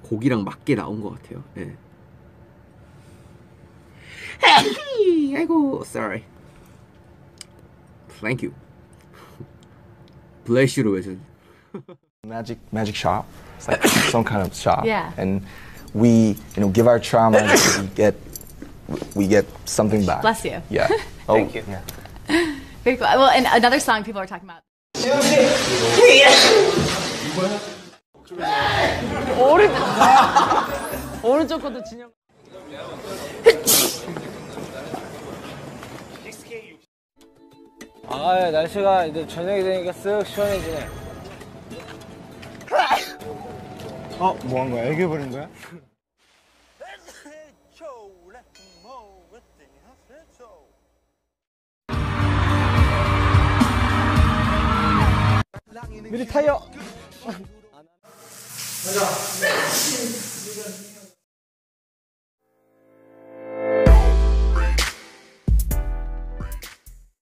곡이랑 맞게 나온 것 같아요. 예. 아이고, sorry. Thank you. Bless you로 외쳐야지. Magic shop. It's like some kind of shop. Yeah. And we, give our trauma, we get something back. Bless you. Yeah. Thank you. Yeah. Very cool. Well, and another song people are talking about. 오른쪽 것도 진영. 아, 날씨가 이제 저녁이 되니까 쓱 시원해지네. 뭐 한 거야? 애교 부린 거야? 미리 타이어. 가자.